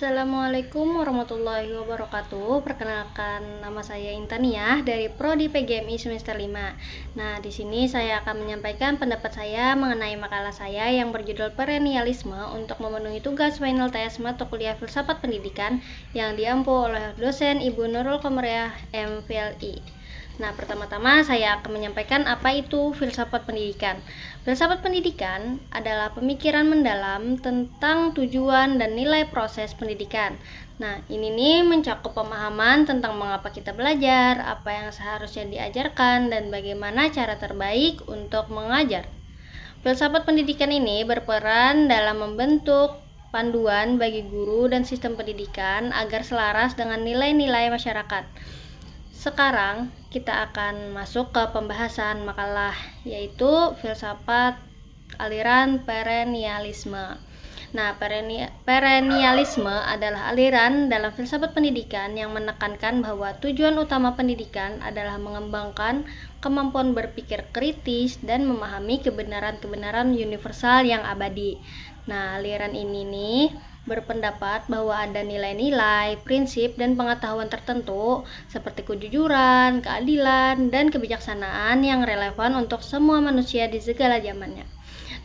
Assalamualaikum warahmatullahi wabarakatuh. Perkenalkan, nama saya Intaniah dari Prodi PGMI semester 5. Nah, di sini saya akan menyampaikan pendapat saya mengenai makalah saya yang berjudul Perennialisme untuk memenuhi tugas final tes mata kuliah Filsafat Pendidikan yang diampu oleh dosen Ibu Nurul Qomariah MPLI. Nah, pertama-tama saya akan menyampaikan apa itu filsafat pendidikan. Filsafat pendidikan adalah pemikiran mendalam tentang tujuan dan nilai proses pendidikan. Nah, ini nih mencakup pemahaman tentang mengapa kita belajar, apa yang seharusnya diajarkan, dan bagaimana cara terbaik untuk mengajar. Filsafat pendidikan ini berperan dalam membentuk panduan bagi guru dan sistem pendidikan agar selaras dengan nilai-nilai masyarakat. Sekarang kita akan masuk ke pembahasan makalah, yaitu filsafat aliran perennialisme. Nah, perennialisme adalah aliran dalam filsafat pendidikan yang menekankan bahwa tujuan utama pendidikan adalah mengembangkan kemampuan berpikir kritis dan memahami kebenaran-kebenaran universal yang abadi. Nah, aliran ini nih berpendapat bahwa ada nilai-nilai, prinsip, dan pengetahuan tertentu seperti kejujuran, keadilan, dan kebijaksanaan yang relevan untuk semua manusia di segala zamannya.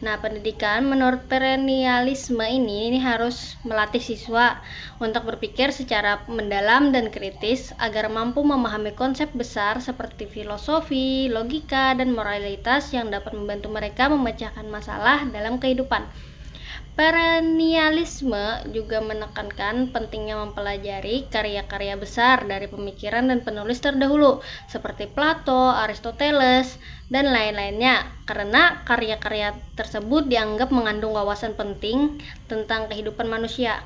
Nah, pendidikan menurut perennialisme ini harus melatih siswa untuk berpikir secara mendalam dan kritis agar mampu memahami konsep besar seperti filosofi, logika, dan moralitas yang dapat membantu mereka memecahkan masalah dalam kehidupan. Perennialisme juga menekankan pentingnya mempelajari karya-karya besar dari pemikiran dan penulis terdahulu seperti Plato, Aristoteles, dan lain-lainnya karena karya-karya tersebut dianggap mengandung wawasan penting tentang kehidupan manusia.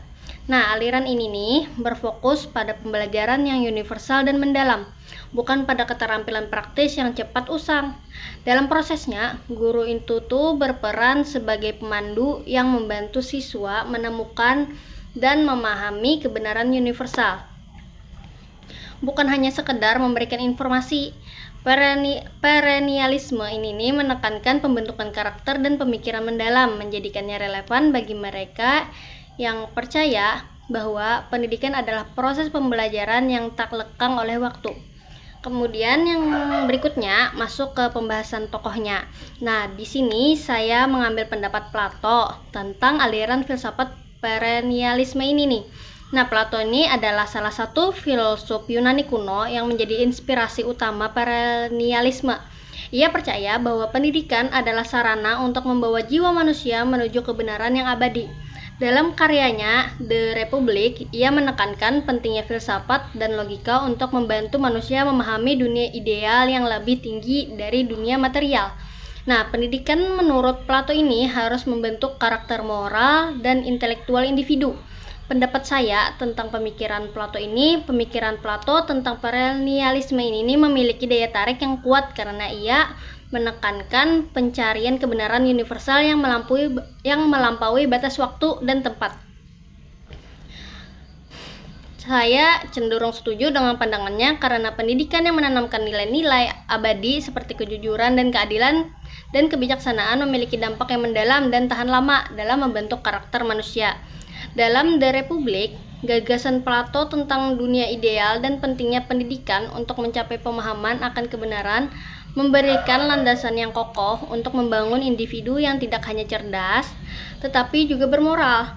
Nah, aliran ini nih berfokus pada pembelajaran yang universal dan mendalam, bukan pada keterampilan praktis yang cepat usang. Dalam prosesnya, guru itu tuh berperan sebagai pemandu yang membantu siswa menemukan dan memahami kebenaran universal. Bukan hanya sekedar memberikan informasi. Perennialisme ini nih menekankan pembentukan karakter dan pemikiran mendalam, menjadikannya relevan bagi mereka yang percaya bahwa pendidikan adalah proses pembelajaran yang tak lekang oleh waktu. Kemudian yang berikutnya masuk ke pembahasan tokohnya. Nah, di sini saya mengambil pendapat Plato tentang aliran filsafat perennialisme ini nih. Nah, Plato ini adalah salah satu filsuf Yunani kuno yang menjadi inspirasi utama perennialisme. Ia percaya bahwa pendidikan adalah sarana untuk membawa jiwa manusia menuju kebenaran yang abadi. Dalam karyanya The Republic, ia menekankan pentingnya filsafat dan logika untuk membantu manusia memahami dunia ideal yang lebih tinggi dari dunia material. Nah, pendidikan menurut Plato ini harus membentuk karakter moral dan intelektual individu. Pendapat saya tentang pemikiran Plato tentang perennialisme ini memiliki daya tarik yang kuat karena ia menekankan pencarian kebenaran universal yang melampaui batas waktu dan tempat. Saya cenderung setuju dengan pandangannya karena pendidikan yang menanamkan nilai-nilai abadi seperti kejujuran dan keadilan dan kebijaksanaan memiliki dampak yang mendalam dan tahan lama dalam membentuk karakter manusia. Dalam The Republic, gagasan Plato tentang dunia ideal dan pentingnya pendidikan untuk mencapai pemahaman akan kebenaran memberikan landasan yang kokoh untuk membangun individu yang tidak hanya cerdas, tetapi juga bermoral.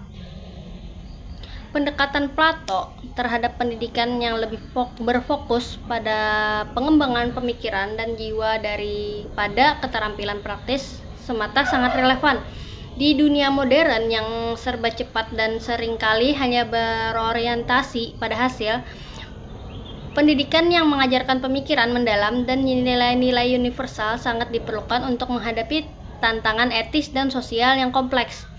Pendekatan Plato terhadap pendidikan yang lebih berfokus pada pengembangan pemikiran dan jiwa daripada keterampilan praktis semata sangat relevan. Di dunia modern yang serba cepat dan seringkali hanya berorientasi pada hasil, pendidikan yang mengajarkan pemikiran mendalam dan nilai-nilai universal sangat diperlukan untuk menghadapi tantangan etis dan sosial yang kompleks.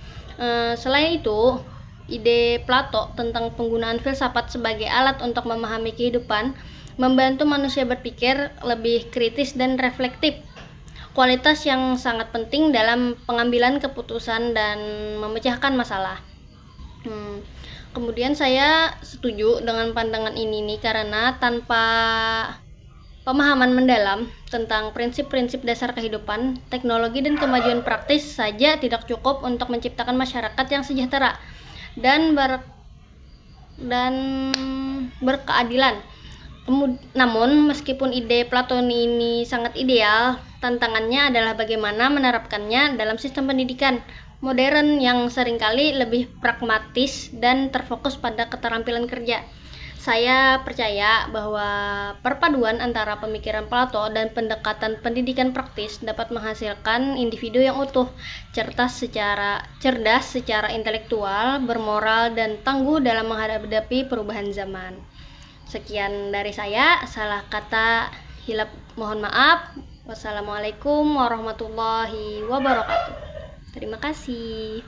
Selain itu, ide Plato tentang penggunaan filsafat sebagai alat untuk memahami kehidupan membantu manusia berpikir lebih kritis dan reflektif, kualitas yang sangat penting dalam pengambilan keputusan dan memecahkan masalah. Kemudian saya setuju dengan pandangan ini nih karena tanpa pemahaman mendalam tentang prinsip-prinsip dasar kehidupan, teknologi dan kemajuan praktis saja tidak cukup untuk menciptakan masyarakat yang sejahtera dan dan berkeadilan. Namun, meskipun ide Platoni ini sangat ideal, tantangannya adalah bagaimana menerapkannya dalam sistem pendidikan modern yang seringkali lebih pragmatis dan terfokus pada keterampilan kerja. Saya percaya bahwa perpaduan antara pemikiran Plato dan pendekatan pendidikan praktis dapat menghasilkan individu yang utuh, cerdas secara intelektual, bermoral, dan tangguh dalam menghadapi perubahan zaman. Sekian dari saya, salah kata hilap mohon maaf. Wassalamualaikum warahmatullahi wabarakatuh. Terima kasih.